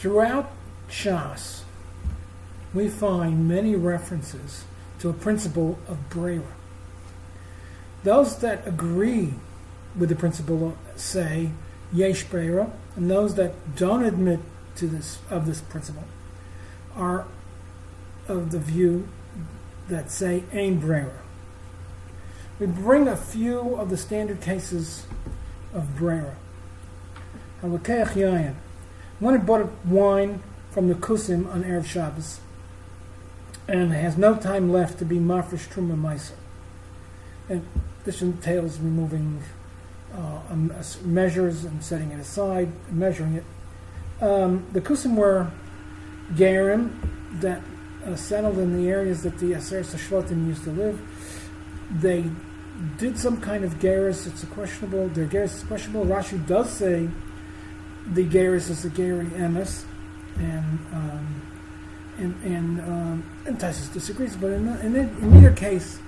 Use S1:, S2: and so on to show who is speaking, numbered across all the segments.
S1: throughout Shas, we find many references to a principle of Braira. Those that agree with the principle say Yesh Braira, and those that don't admit to this principle are of the view that say Ein Braira. We bring a few of the standard cases of Braira. Halakeach Yayin. One had bought wine from the Kusim on Erev Shabbos and has no time left to be Mafresh Truma Meiser. And this entails removing measures and setting it aside, and measuring it. The Kusim were Gerim that settled in the areas that the Aseret Shvatim used to live. They did some kind of Geras. Their Geras is questionable. Rashi does say the Geras is the Geri Emes, and Taisus disagrees. But in either case,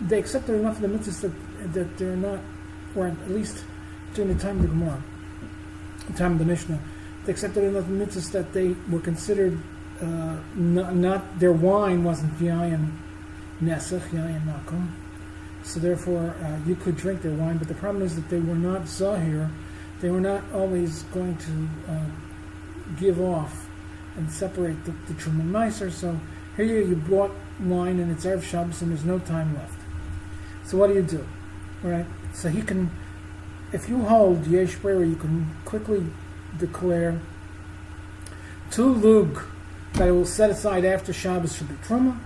S1: they accepted enough of the mitzvahs that they're not, or at least during the time of the Gemara, the time of the Mishnah, they accepted enough of the mitzvahs that they were considered not their wine wasn't Yayin Nesach, Yayin Nakum. So therefore, you could drink their wine, but the problem is that they were not Zahir. They were not always going to give off and separate the Truma Meiser. So here you bought wine and it's Erev Shabbos and there's no time left. So what do? Right? So he can, if you hold Yesh Braira, you can quickly declare 2 lug that I will set aside after Shabbos should be Truma,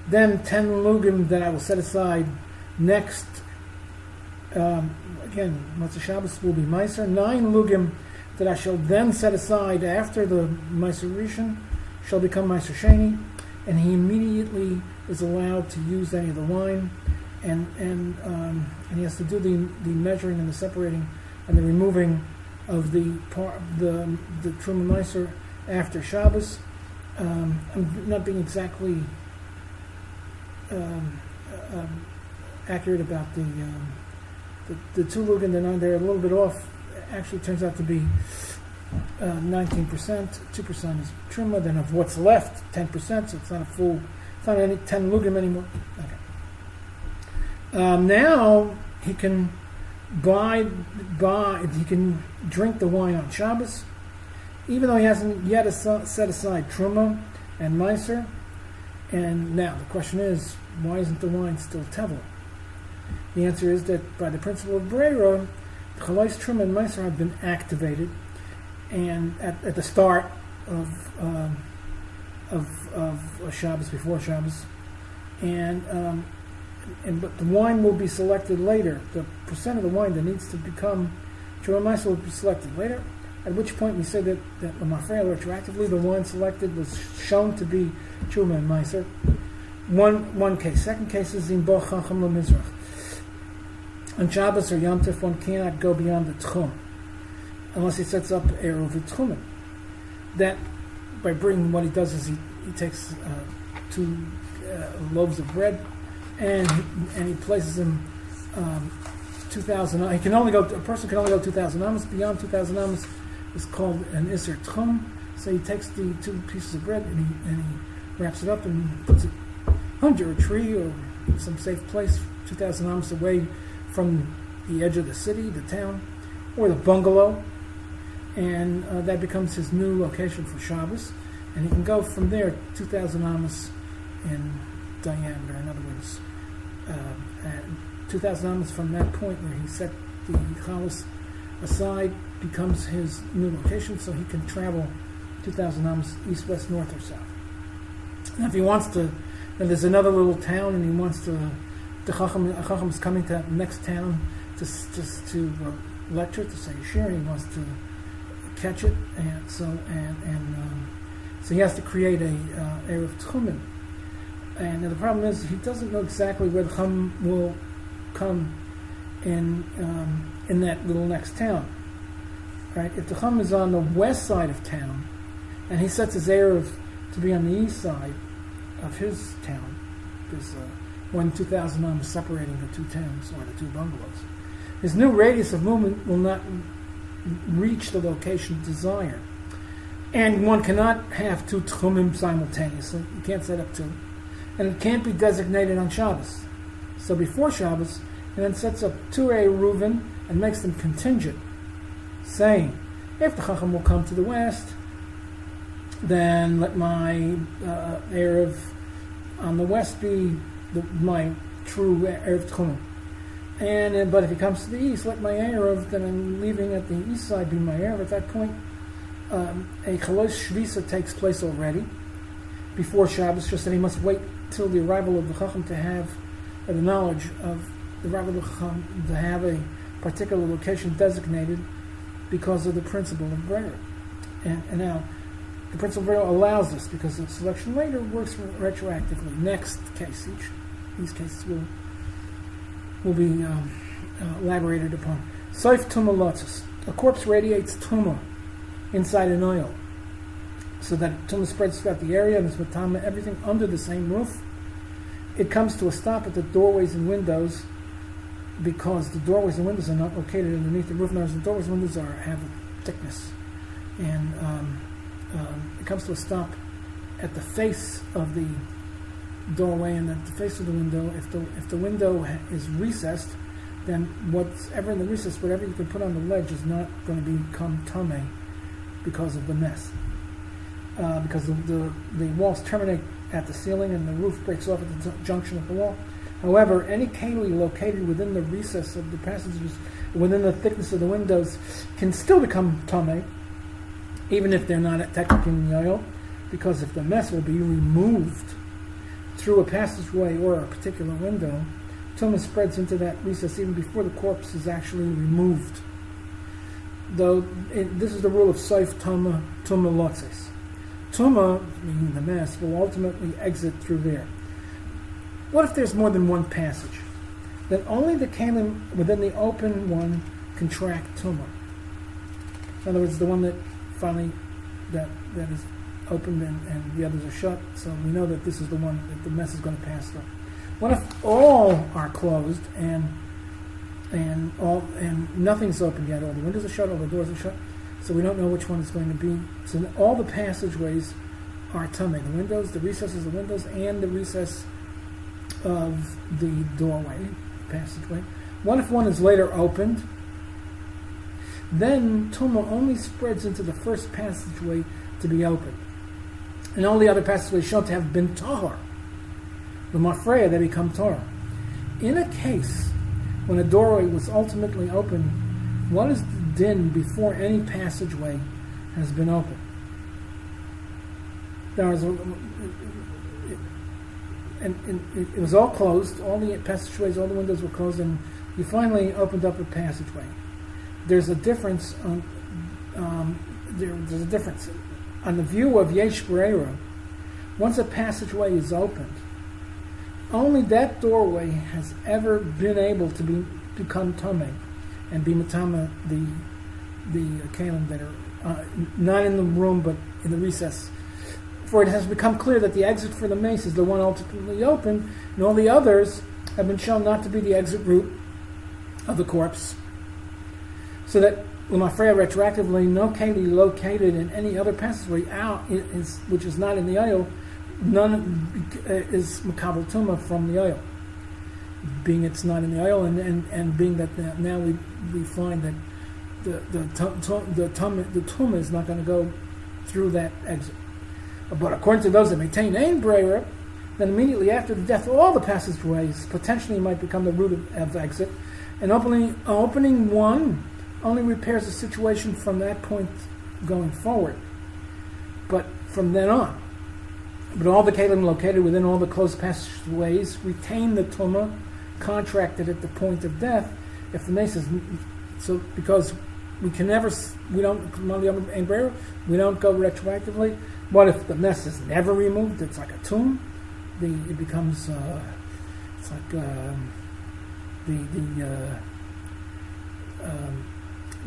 S1: then 10 lugim that I will set aside next, again, Motzei Shabbos will be Meiser. 9 lugim that I shall then set aside after the Meiser Rishon shall become Meiser Sheni, and he immediately is allowed to use any of the wine, and he has to do the measuring and the separating and the removing of the Truma Meiser after Shabbos. I'm not being exactly accurate about the 2 lugin. They're a little bit off. Actually, it turns out to be 19%. 2% is truma. Then of what's left, 10%. So it's not a full. It's not any 10 lugim anymore. Okay. Now he can he can drink the wine on Shabbos, even though he hasn't yet set aside truma and meiser. And now the question is, why isn't the wine still tevel? The answer is that by the principle of Braira, the chalais truma and meiser have been activated, and at the start of Shabbos, before Shabbos, but the wine will be selected later. The percent of the wine that needs to become truma and meiser will be selected later. At which point we say that Lamafreya retroactively the wine selected was shown to be truma and meiser. One case. Second case is in Bo Chacham LaMizrach. On Shabbos or Yom Tov, one cannot go beyond the Tchum unless he sets up Eruv Tchumen. That, by bringing, what he does is he takes 2 loaves of bread and he places them 2,000. A person can only go 2,000 amos. Beyond 2,000 amos is called an Isser Tchum. So he takes the 2 pieces of bread and he wraps it up and puts it under a tree or some safe place 2,000 amos away from the edge of the city, the town, or the bungalow, and that becomes his new location for Shabbos, and he can go from there 2,000 amos in diameter. In other words, 2,000 amos from that point where he set the chalas aside becomes his new location, so he can travel 2,000 amos east, west, north, or south. Now, if he wants to, then there's another little town, and he wants to. The Chacham is coming to that next town to lecture, to say shir. He wants to catch it, and so he has to create a Erev Tchumen. And the problem is he doesn't know exactly where the Chum will come in that little next town. Right? If the Chum is on the west side of town, and he sets his Erev to be on the east side of his town, there's 2,000 amos separating the 2 towns or the 2 bungalows. His new radius of movement will not reach the location desired. And one cannot have two tchumim simultaneously. You can't set up two. And it can't be designated on Shabbos. So before Shabbos, he then sets up two Reuven and makes them contingent, saying, if the Chacham will come to the west, then let my Erev on the west be my true Erev Tchumim. But if he comes to the east, let my Erev, then I'm leaving at the east side, be my Erev. At that point, a Chalosh Shvisa takes place already before Shabbos, just that he must wait till the arrival of the Chacham to have the knowledge of the arrival of the Chacham, to have a particular location designated because of the principle of Braira. And now, the principle of Braira allows this because the selection later works retroactively. Next case, these cases will be elaborated upon. Soif Tumah Lotzis. A corpse radiates Tumah inside an oil, so that Tumah spreads throughout the area and is matama everything under the same roof. It comes to a stop at the doorways and windows because the doorways and windows are not located underneath the roof. Now, the doorways and windows have a thickness, and it comes to a stop at the face of the doorway and at the face of the window. If the window is recessed, then whatever in the recess, whatever you can put on the ledge, is not going to become tameh because of the mess. Because the walls terminate at the ceiling and the roof breaks off at the junction of the wall. However, any keli located within the recess of the passages, within the thickness of the windows, can still become tameh, even if they're not technically in the oil, because if the mess will be removed through a passageway or a particular window, tumah spreads into that recess even before the corpse is actually removed. Though this is the rule of Soif Tumah Lotzes. Tumah, meaning the mess, will ultimately exit through there. What if there's more than one passage? Then only the kalim within the open one contract tumah. In other words, the one that finally that is opened and the others are shut. So we know that this is the one that the mess is going to pass through. What if all are closed and nothing's open yet? All the windows are shut, all the doors are shut. So we don't know which one is going to be. So all the passageways are tameh. The windows, the recesses of the windows, and the recess of the doorway, passageway. What if one is later opened? Then tumah only spreads into the first passageway to be opened. And all the other passageways shown to have been tahor. The mafreya, they become Torah. In a case when a doorway was ultimately opened, what is the din before any passageway has been opened? It was all closed, all the passageways, all the windows were closed, and you finally opened up a passageway. There's a difference there's a difference. On the view of Yesh Braira, once a passageway is opened, only that doorway has ever been able to become tameh and be matama the kalim that are not in the room but in the recess. For it has become clear that the exit for the mace is the one ultimately opened, and all the others have been shown not to be the exit route of the corpse. So that L'mafreya retroactively, no keli located in any other passageway out which is not in the oil, none is makabel tumah from the oil, being it's not in the oil, and being that now we find that the tumah is not going to go through that exit. But according to those that maintain ein Braira, then immediately after the death, all the passageways potentially might become the route of exit, and opening one only repairs the situation from that point going forward. But from then on, but all the kalim located within all the closed passageways retain the tumah contracted at the point of death. If the mace is so, because we don't go retroactively. What if the mess is never removed? It's like a tomb. It becomes it's like the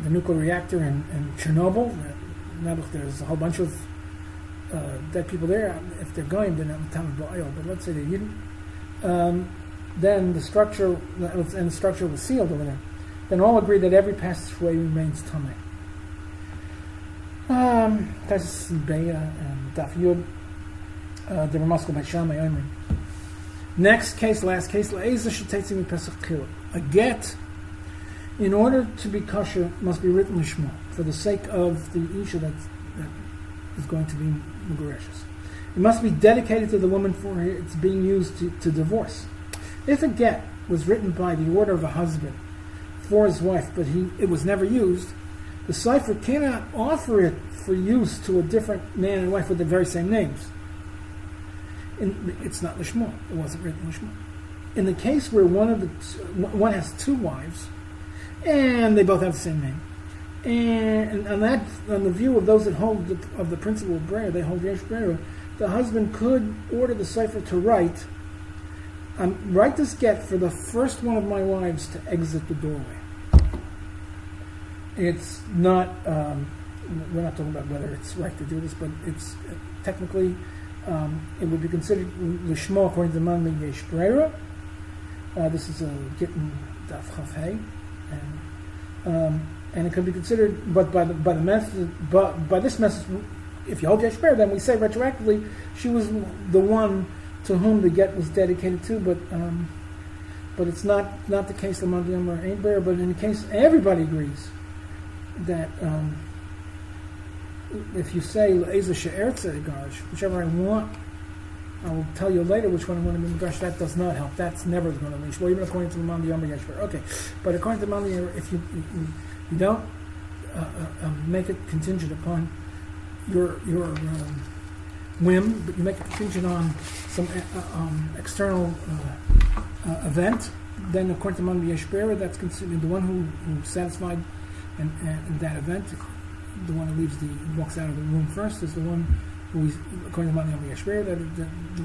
S1: nuclear reactor in Chernobyl. Now there's a whole bunch of dead people there. If they're going, then at the time of oil. But let's say they didn't. Then the structure was sealed over there. Then all agree that every passageway remains tameh. Taisus Braira and Daf Yud. The Ramaskal by Shammai Omer. Next case, last case. A get, in order to be kosher, must be written lishma for the sake of the isha that is going to be megureshes. It must be dedicated to the woman for its being used to divorce. If a get was written by the order of a husband for his wife, but it was never used, the cipher cannot offer it for use to a different man and wife with the very same names. It's not lishma. It wasn't written lishma. In the case where one has two wives, and they both have the same name, and on the view of those that hold of the principle of Braira, they hold yesh Braira, the husband could order the cipher to write this get for the first one of my wives to exit the doorway. It's not, we're not talking about whether it's right to do this, but it's technically, it would be considered lishma according to the man yesh Braira. This is a gittin daf chaf hey, and it could be considered, but by this message, if you hold yesh Braira, then we say retroactively she was the one to whom the get was dedicated to, but it's not the case Lamad Yomar ain't Braira, but in the case everybody agrees that if you say Le'eza she'ertze gash, whichever I want, I will tell you later which one I want to be gash. That does not help. That's never going to leash. Well, even according to the Lamad Yomar yesh Braira. Okay, but according to the Lamad Yomar, if you don't make it contingent upon your whim, but you make it contingent on some external event, then according to Lamad yesh Braira, that's considered the one who satisfied in that event. The one who walks out of the room first is the one who, according to Lamad yesh Braira, that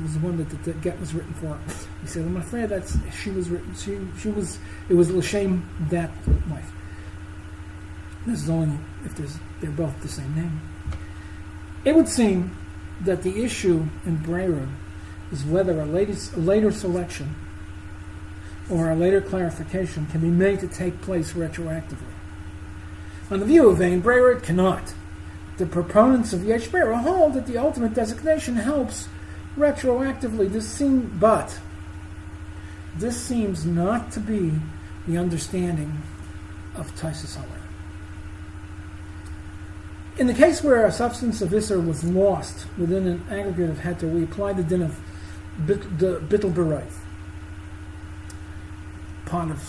S1: was the one that the get was written for. He said, "I'm afraid it was l'shem that wife." This is only if they're both the same name. It would seem that the issue in Braira is whether a later selection or a later clarification can be made to take place retroactively. On the view of Ein Braira, it cannot. The proponents of yesh Braira hold that the ultimate designation helps retroactively. This seems not to be the understanding of Taisus Haler. In the case where a substance of Isser was lost within an aggregate of Heter, we apply the din of Bittul B'Rayv. Pot of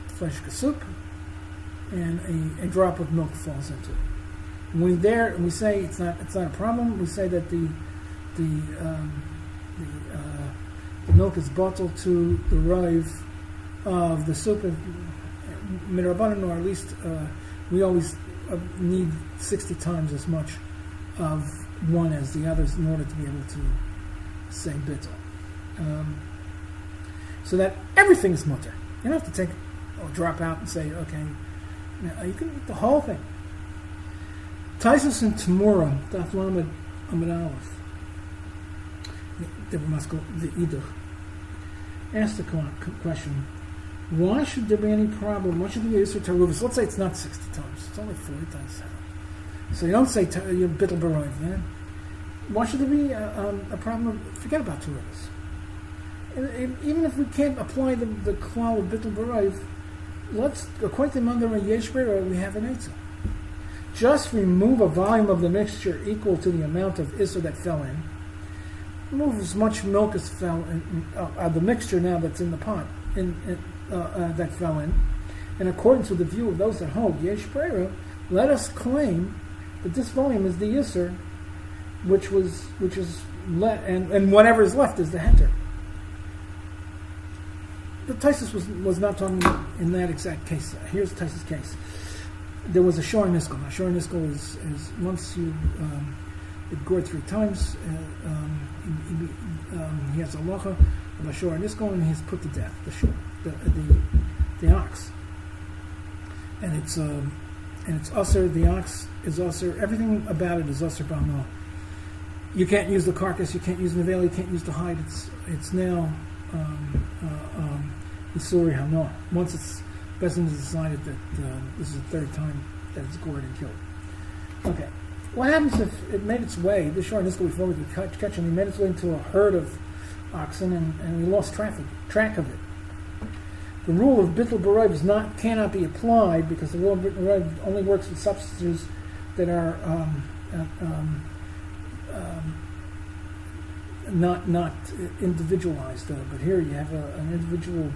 S1: flesh soup, and a drop of milk falls into it. And we say it's not a problem. We say that the milk is bottled to the raiv of the soup, midrabanan, or at least we always need 60 times as much of one as the others in order to be able to say bittul. So that everything is mutter. You don't have to take or drop out and say, okay, now you can eat the whole thing. Taisus and Tamura, Daf Lamed Amid Aleph, the Iduch, asked the question, why should there be any problem? Why should there be Yisur Teruvus? Let's say it's not 60 times, it's only 40 times. So you don't say you're Bittul B'Rayv, then. Why should there be a problem? Forget about Teruvus. Even if we can't apply the klal of Bittul B'Rayv, let's, according to Mandar yesh Braira, we have an eitzah. Just remove a volume of the mixture equal to the amount of Isser that fell in. Remove as much milk as fell in the mixture now that's in the pot that fell in. In accordance with the view of those that hold yesh Braira, let us claim that this volume is the Isser, which is and whatever is left is the Heter. The Taisus was not talking in that exact case. Here's Taisus' case. There was a shor niskal. A shor niskal is once you it gored 3 times, he has a locha of a shor niskal, and he's put to death. The ox, and it's usher. The ox is usher. Everything about it is usher b'amah. You can't use the carcass. You can't use the veil. You can't use the hide. It's now Isuri Hanoah. Once it's Bezdin has decided that this is the 3rd time that it's gored and killed. Okay. What happens if it made its way, this shore Nisko before we could catch him, he made its way into a herd of oxen and we lost track of it? The rule of bittul b'roiv cannot be applied because the rule of bittul b'roiv only works with substances that are not individualized. But here you have an individual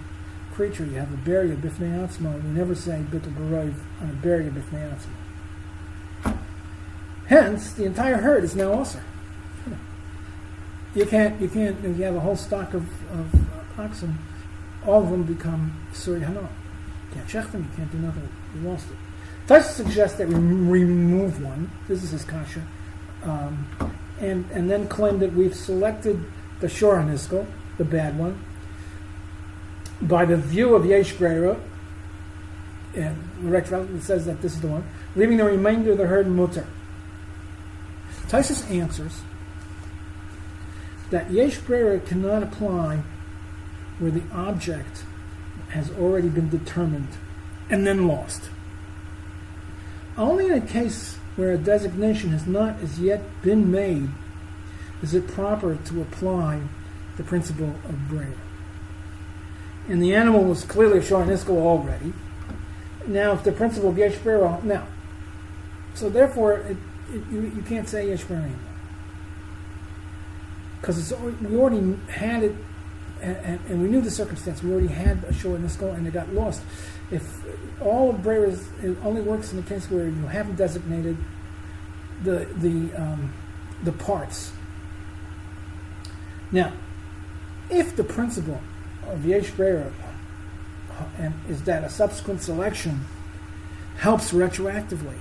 S1: creature. You have a Braira b'fnei atzma. We never say bittul b'roiv on a Braira b'fnei atzma. Hence, the entire herd is now also. You can't. If you have a whole stock of oxen, all of them become suri hana. You can't check them. You can't do nothing. You lost it. Tosfos suggests that we remove one. This is his kasha, and then claim that we've selected the shor hanisko, the bad one, by the view of yesh Braira, and it says that this is the one, leaving the remainder of the herd mutter. Tosfos answers that yesh Braira cannot apply where the object has already been determined and then lost. Only in a case where a designation has not as yet been made is it proper to apply the principle of Braira. And the animal was clearly showing Isko already. Now, if the principle of yesh Braira, now, so therefore, you can't say yesh Braira anymore. Because we already had it, and we knew the circumstance. We already had a shor Isko, and it got lost. If all of Braira it only works in the case where you haven't designated the parts. Now, if the principle of yesh Braira and is that a subsequent selection helps retroactively,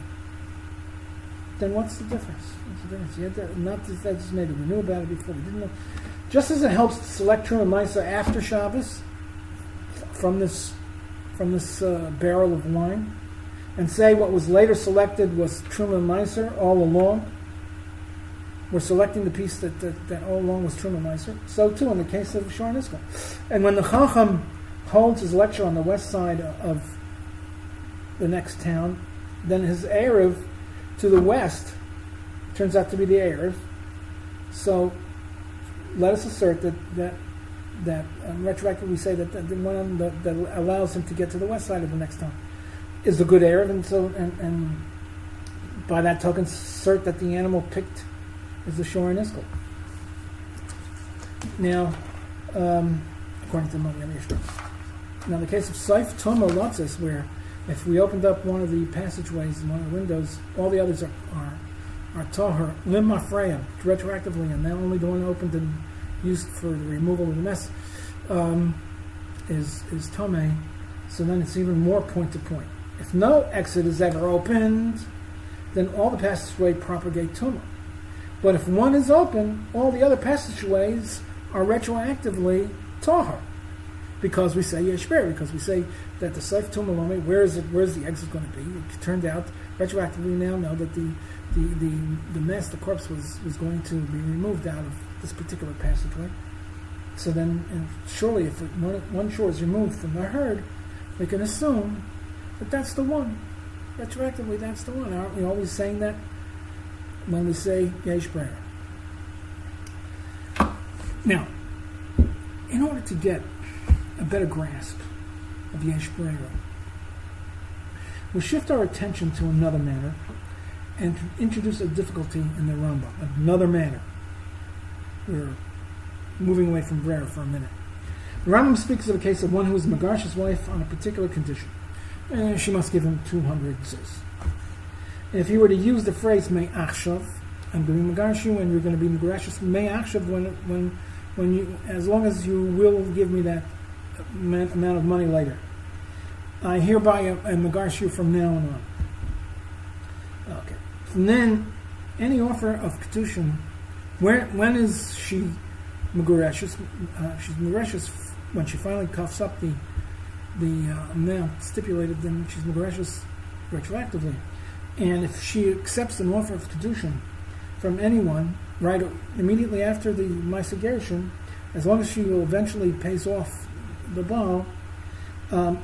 S1: then what's the difference? What's the difference? You had to, not designated. We knew about it before. We didn't know. Just as it helps to select Truma Maisa after Shabbos from this barrel of wine, and say what was later selected was Truma Meiser all along. We're selecting the piece that all along was Truma Meiser. So too in the case of Shor Nisko. And when the Chacham holds his lecture on the west side of the next town, then his Erev to the west turns out to be the Erev. So let us assert that retroactively we say that the one that allows him to get to the west side of the next town is the good Erev, and by that token assert that the animal picked is the Shor Nisko. Now, according to Moni Amishra. Now, the case of Saif Tomo Lotzis, where if we opened up one of the passageways and one of the windows, all the others are Tahar, Lim Mafreya, retroactively, and now only the one opened and used for the removal of the mess is Tomei, so then it's even more point to point. If no exit is ever opened, then all the passageway propagate Tumah. But if one is open, all the other passageways are retroactively Tahar. Because we say Yesh Braira, because we say that the Saif Tumah Lomei, where's the exit going to be? It turned out, retroactively we now know that the mess, the corpse was going to be removed out of this particular passageway. So then, and surely if one shore is removed from the herd, we can assume that that's the one. Retroactively, that's the one. Aren't we always saying that when we say Yesh Braira? Now, in order to get a better grasp of Yesh Braira, we'll shift our attention to another matter and introduce a difficulty in the Rambam. Another matter. We're moving away from Braira for a minute. The Rambam speaks of a case of one who is Megarsh's wife on a particular condition. She must give him 200 zuz. If he were to use the phrase "Mei Achshav," I'm going to Megarsh you, and you're going to be Megarshus Mei Achshav when you, as long as you will give me that amount of money later. I hereby am Megarsh you from now on. Okay. And then any offer of Kedushin, when is she Megureshus? She's Megureshus when she finally coughs up the amount stipulated, then she's Megureshus retroactively. And if she accepts an offer of Kedushin from anyone right immediately after the Ma'aseh Gershon, as long as she will eventually pays off the Baal, her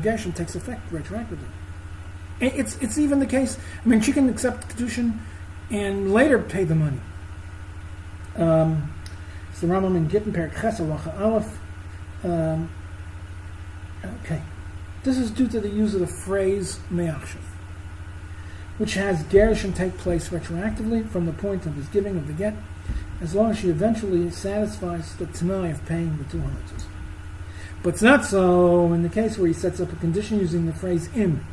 S1: Gershon takes effect retroactively. It's even the case. I mean, she can accept kedushin and later pay the money. It's the Rambam in Gittin Perek Ches Halacha Aleph. Okay, this is due to the use of the phrase me'achshav, which has gerushin take place retroactively from the point of his giving of the get, as long as she eventually satisfies the tanai of paying the 200. But it's not so in the case where he sets up a condition using the phrase im.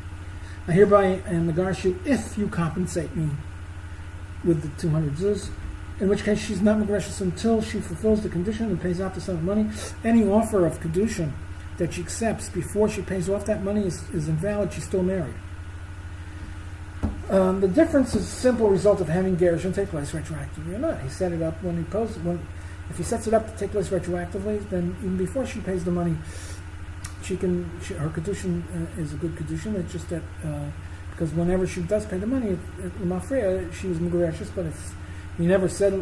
S1: I hereby am megaresh you if you compensate me with the 200 zuz, in which case she's not megaresh until she fulfills the condition and pays out the sum of money. Any offer of kedushin that she accepts before she pays off that money is invalid. She's still married. The difference is a simple result of having gerushin take place retroactively or not. He set it up when he posed. If he sets it up to take place retroactively, then even before she pays the money, her kedushin is a good kedushin. It's just that because whenever she does pay the money, Mafreya, she was megareshes, but he never said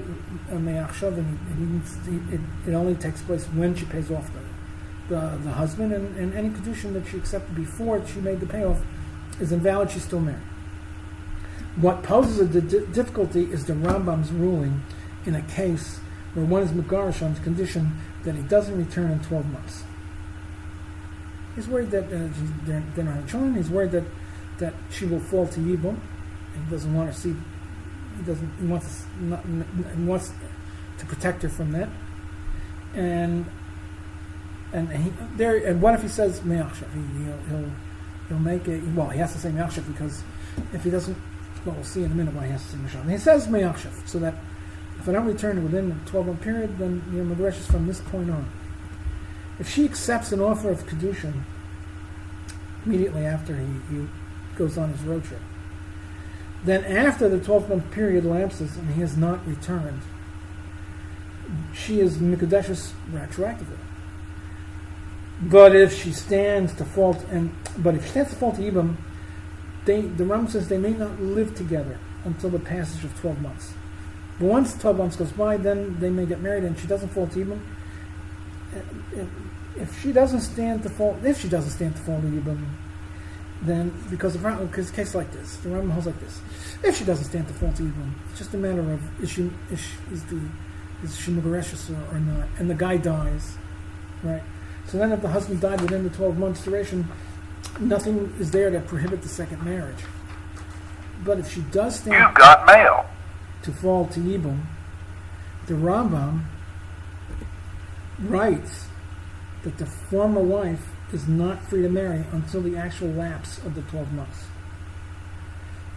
S1: me'achshav, and it only takes place when she pays off the husband, and any kedushin that she accepted before she made the payoff is invalid. She's still married. What poses a difficulty is the Rambam's ruling in a case where one is megaresh on the condition that he doesn't return in 12 months. He's worried that they're not children. He's worried that she will fall to Yibum. He doesn't want to see. He wants to protect her from that. And what if he says me'achshav? He'll make it. Well, he has to say me'achshav because if he doesn't, well, we'll see in a minute why he has to say me'achshav. And he says me'achshav so that if I don't return within a 12-month period, then megaresh is from this point on. If she accepts an offer of kedushin immediately after he goes on his road trip, then after the 12-month period lapses and he has not returned, she is mikudeshes retroactively. But if she stands to fault, to Yibam, the Rambam says they may not live together until the passage of 12 months. But once 12 months goes by, then they may get married, and she doesn't fall to Yibam. If she doesn't stand to fall to Yibam, then because a case like this, the Rambam holds like this: if she doesn't stand to fall to Yibam, it's just a matter of is she megareshes or not, and the guy dies, right? So then, if the husband died within the 12 months duration, nothing is there to prohibit the second marriage. But if she does stand,
S2: you've got mail.
S1: To fall to Yibum, the Rambam writes that the former wife is not free to marry until the actual lapse of the 12 months.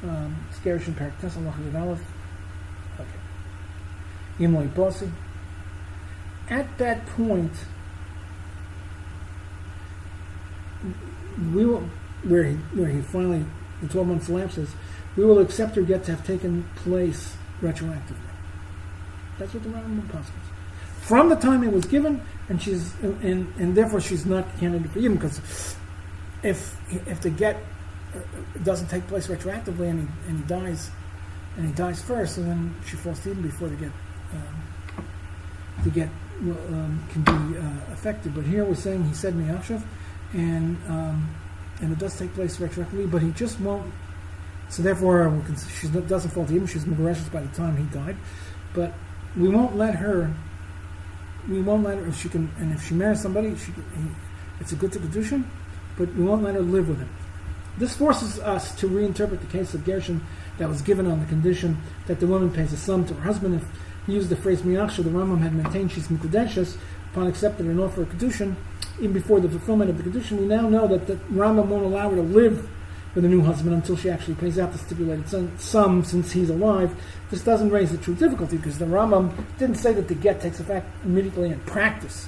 S1: Gerushin Perek Tes Halacha Aleph. Okay. Imloi Bosi. At that point, we will, where he finally, the 12 months lapses, we will accept her get to have taken place retroactively. That's what the Rambam postulates. From the time it was given, and therefore she's not candidate for Yibum, because if the get doesn't take place retroactively and he dies first, and then she falls to Yibum before the get can be affected. But here we're saying he said me'achshav, and it does take place retroactively, but he just won't. So therefore, she doesn't fall to him. She's megareshes by the time he died, but we won't let her. We won't let her if she can, and if she marries somebody, it's a good to kedushin, but we won't let her live with him. This forces us to reinterpret the case of gerushin that was given on the condition that the woman pays a sum to her husband. If he used the phrase mi'achshav, the Rambam had maintained she's mikudeshes upon accepting an offer of kedushin, even before the fulfillment of the kedushin. We now know that the Rambam won't allow her to live with a new husband until she actually pays out the stipulated sum since he's alive. This doesn't raise the true difficulty because the Rambam didn't say that the get takes effect immediately in practice.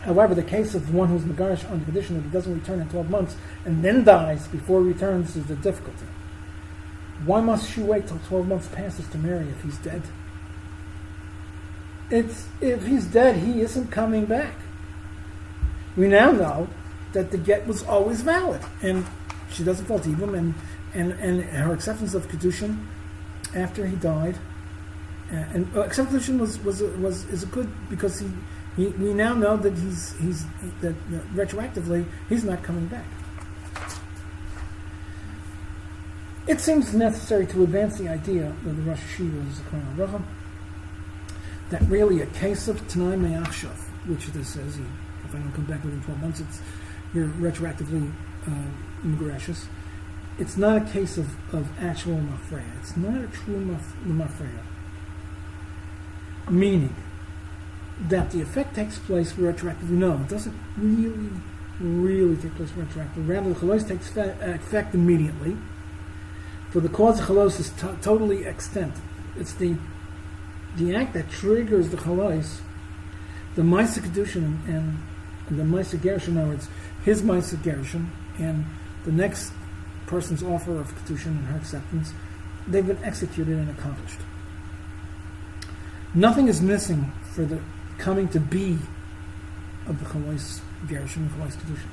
S1: However, the case of one who's megaresh on the condition that he doesn't return in 12 months and then dies before he returns is the difficulty. Why must she wait till 12 months passes to marry if he's dead? If he's dead, he isn't coming back. We now know that the get was always valid, and she doesn't fall to him, and her acceptance of kedushin after he died, and acceptance of kedushin is a good because we now know that he's that retroactively he's not coming back. It seems necessary to advance the idea of the Rosh Hashiva is the Braira, that really a case of Tanai Me'achshav, which this says, if I don't come back within 12 months, you're retroactively gracious. It's not a case of actual mafreya. It's not a true mafreya. Meaning that the effect takes place retroactively. No, it doesn't really take place retroactively. Rather, the chalos takes effect immediately. For the cause of chalos is totally extant. It's the act that triggers the chalos, the Maisa Kedushin and the Maisa Gershon, in other words, his Maisa Gershon and the next person's offer of Kedushin and her acceptance, they've been executed and accomplished. Nothing is missing for the coming to be of the Chalos Gershon and Chalos Kedushin.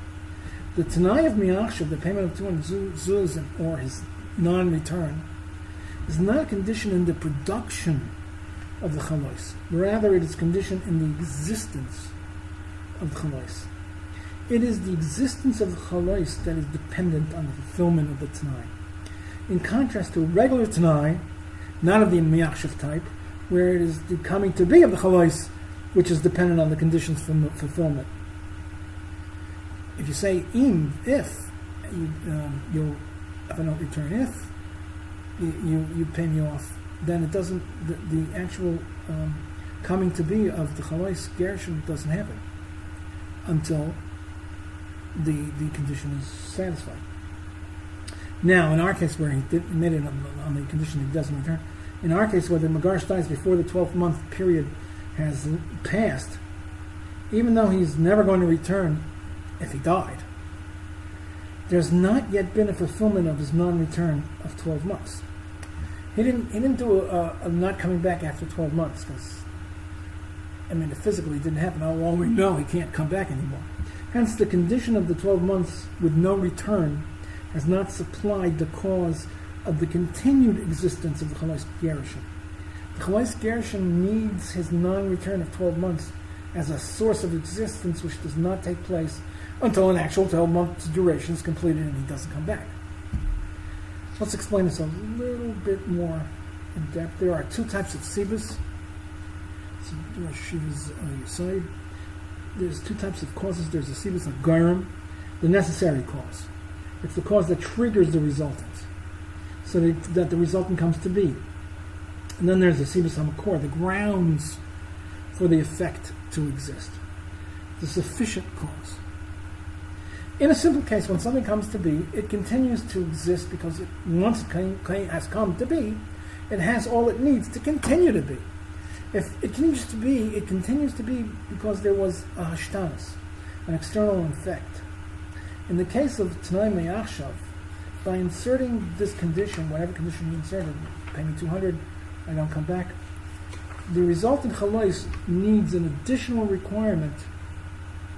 S1: The Tanai of Mi'achshav, the payment of 200 zuz or his non-return, is not a condition in the production of the Chalos. Rather, it is conditioned in the existence of the Chalos. It is the existence of the Chalos that is dependent on the fulfillment of the Tanai. In contrast to a regular Tanai, not of the Mi'achshav type, where it is the coming to be of the Chalos, which is dependent on the conditions for fulfillment. If you say if I don't return, if you pay me off, then it doesn't. The actual coming to be of the Chalos Gershon doesn't happen until the condition is satisfied. Now, in our case, where he made it on the condition he doesn't return, in our case, where the Megarsh dies before the 12-month period has passed, even though he's never going to return if he died, there's not yet been a fulfillment of his non-return of 12 months. He didn't do a not coming back after 12 months, because, it physically didn't happen. How long we know he can't come back anymore. Hence, the condition of the 12 months with no return has not supplied the cause of the continued existence of the Chalos Gershon. The Chalos Gershon needs his non-return of 12 months as a source of existence which does not take place until an actual 12 months duration is completed and he doesn't come back. Let's explain this a little bit more in depth. There are two types of sibus. There's two types of causes. There's a sibus of garam, the necessary cause. It's the cause that triggers the resultant, so that the resultant comes to be. And then there's the sibus hamakor, the grounds for the effect to exist, the sufficient cause. In a simple case, when something comes to be, it continues to exist because once it has come to be, it has all it needs to continue to be. If it continues to be because there was a hashtanas, an external effect. In the case of Tanai Me'achshav, by inserting this condition, whatever condition you inserted, pay me 200, I don't come back, the resultant chalos needs an additional requirement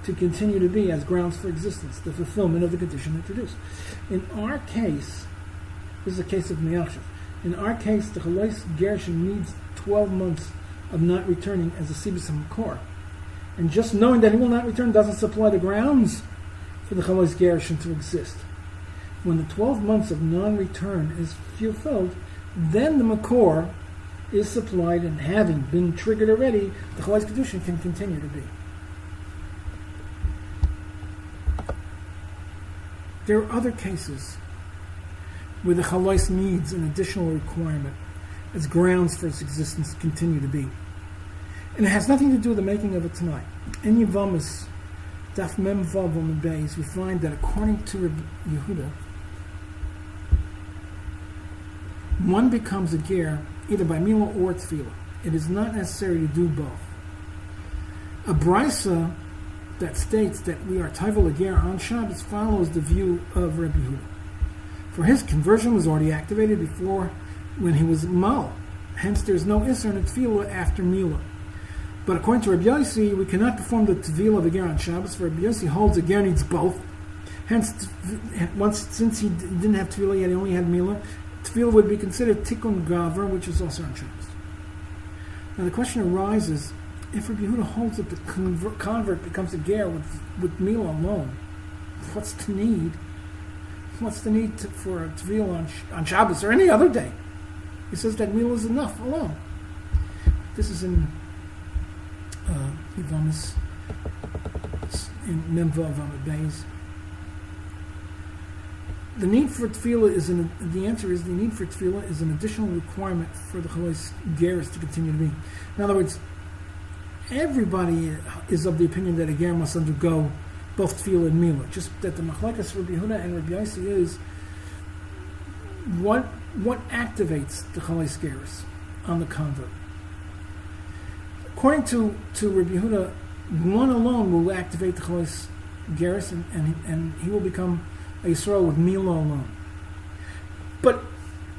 S1: to continue to be as grounds for existence, the fulfillment of the condition introduced. In our case, this is a case of Me'achshav. In our case, the chalos Gershon needs 12 months of not returning as a sibus hamakor. And just knowing that he will not return doesn't supply the grounds for the chalos Gershon to exist. When the 12 months of non-return is fulfilled, then the makor is supplied, and having been triggered already, the chalos kedushin can continue to be. There are other cases where the chalos needs an additional requirement as grounds for its existence to continue to be. And it has nothing to do with the making of it tonight. In Yevamis, Daf Mem Vav Amud Beis, we find that according to Rabbi Yehuda, one becomes a ger either by milah or tefillah. It is not necessary to do both. A brisa that states that we are taivel a ger on Shabbos follows the view of Rabbi Yehuda. For his conversion was already activated before when he was mal. Hence there is no isser in a tefillah after milah. But according to Rabbi Yossi, we cannot perform the tefillah of a ger on Shabbos, for Rabbi Yossi holds a ger needs both. Hence, since he didn't have tefillah yet, he only had milah, tefillah would be considered tikkun gaver, which is also on Shabbos. Now the question arises, if Rabbi Yehuda holds that the convert becomes a ger with milah alone, what's the need what's the need for a tefillah on Shabbos or any other day? He says that meal is enough alone. This is in Ivamis, in Memvav Amud Beis. The need for tefillah the answer is the need for tefillah is an additional requirement for the Chalais Geras to continue to be. In other words, everybody is of the opinion that a ger must undergo both tefillah and milah. Just that the machlekes Rabbi Yehuda and Rabbi Yossi is what activates the Chalais Geras on the convert. According to Rabbi Yehuda, one alone will activate the Chalais Geras, and he will become a Yisrael with milah alone. But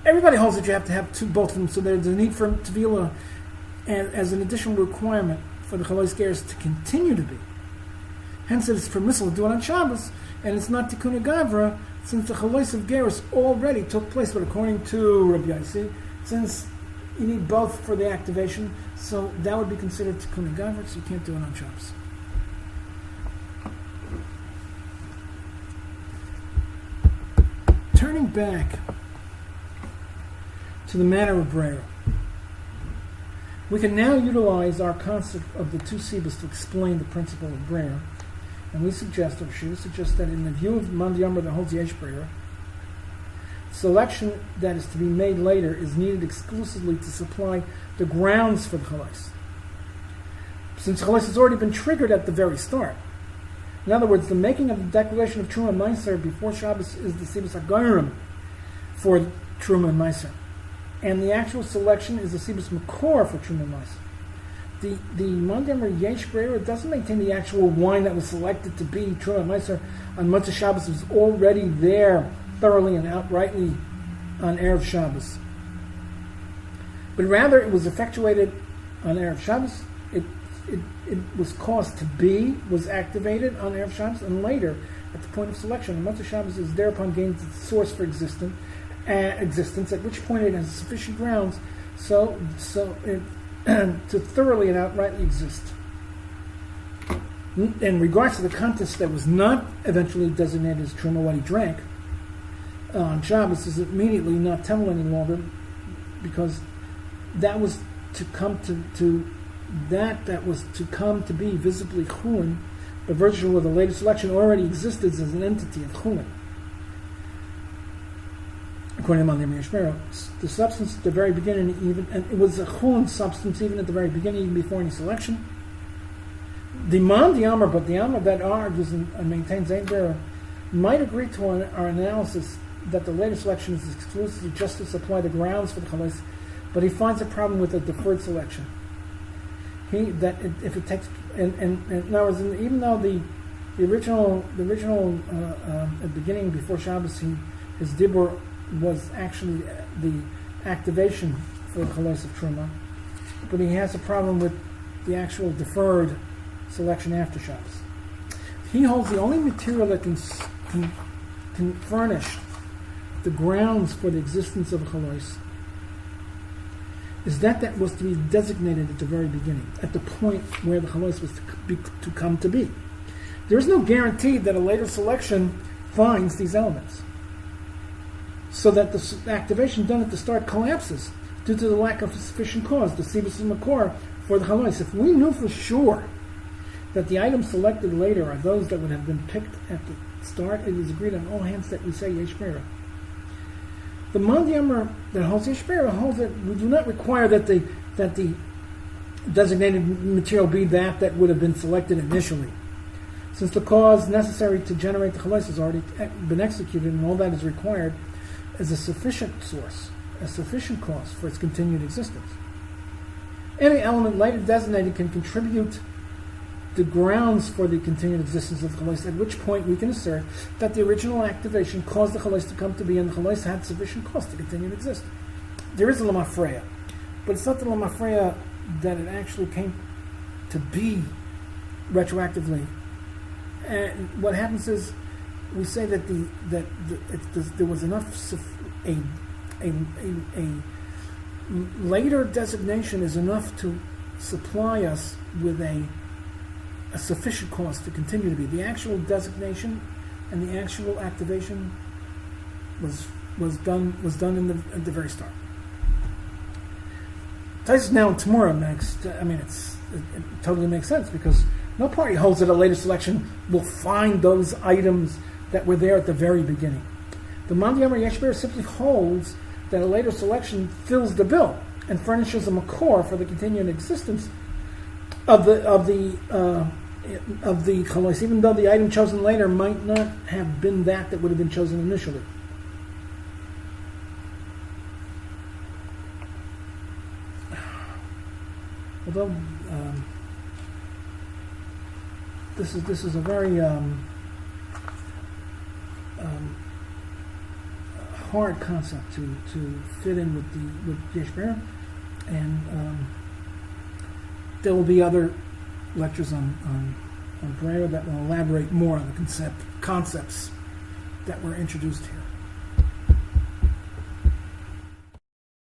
S1: everybody holds that you have to have both of them, so there's a need for tefillah as an additional requirement for the Chalais Geras to continue to be. Hence, it is permissible to do it on Shabbos, and it's not Tikkun Gavra, since the Chalais of Geras already took place. But according to Rabbi Yossi, since you need both for the activation, so that would be considered Tikkun Gavra, so you can't do it on Shabbos. Turning back to the matter of Braira, we can now utilize our concept of the two sibos to explain the principle of Braira, and we suggest, or she suggests, that in the view of Man Yamar that holds Yesh Braira, selection that is to be made later is needed exclusively to supply the grounds for the Chalais, since Chalais has already been triggered at the very start. In other words, the making of the declaration of Truma and Meiser before Shabbos is the Sibus HaGoyrim for Truma and Meiser. And the actual selection is the Sibus Makor for Truma and Meiser. The Mandamar Yesh Braira doesn't maintain the actual wine that was selected to be Truma and Meiser on Motzei Shabbos was already there thoroughly and outrightly on Erev Shabbos. But rather it was effectuated on Erev Shabbos. It was caused to be, was activated on Erev Shabbos, and later, at the point of selection, the Motzei Shabbos is thereupon gains its source for existence, at which point it has sufficient grounds so it, to thoroughly and outrightly exist. In regards to the contest that was not eventually designated as Truma, what he drank on Shabbos is immediately not Temel any longer, because that was to come to that was to come to be visibly Chulin, by virtue of the later selection already existed as an entity of Chulin. According to Mandamar Yesh Braira, the substance at the very beginning, and it was a Chulin substance even at the very beginning, even before any selection. The Amar, but the Amar that argues and maintains Ein Braira, might agree to our analysis that the later selection is exclusively just to supply the grounds for the Chalais, but he finds a problem with the deferred selection. If it takes, and in other words, even though the original at the beginning before Shabbos, his dibur was actually the activation for the Chalais of Truma, but he has a problem with the actual deferred selection after Shabbos. He holds the only material that can furnish the grounds for the existence of a Chalais is that was to be designated at the very beginning, at the point where the Chalais was to come to be. There is no guarantee that a later selection finds these elements, so that the activation done at the start collapses due to the lack of sufficient cause, the Sibus Makor, for the Chalais. If we knew for sure that the items selected later are those that would have been picked at the start, it is agreed on all hands that we say Yesh Braira. The Mandamar that holds Yesh Braira holds that we do not require that the designated material be that would have been selected initially, since the cause necessary to generate the Chalais has already been executed, and all that is required is a sufficient source, a sufficient cause for its continued existence. Any element later designated can contribute the grounds for the continued existence of the Chalais, at which point we can assert that the original activation caused the Chalais to come to be, and the Chalais had sufficient cause to continue to exist. There is a Lamafreya, but it's not the Lamafreya that it actually came to be retroactively. And what happens is we say that there was enough, a later designation is enough to supply us with a sufficient cause to continue to be. The actual designation and the actual activation was done at the very start. Taisus now and Tamura it totally makes sense, because no party holds that a later selection will find those items that were there at the very beginning. The Mandiyamar Yeshber simply holds that a later selection fills the bill and furnishes a makor for the continuing existence of the cholos, even though the item chosen later might not have been that would have been chosen initially. Although this is a very hard concept to fit in with Yeshber, and there will be other lectures on Braira that will elaborate more on the concepts that were introduced here.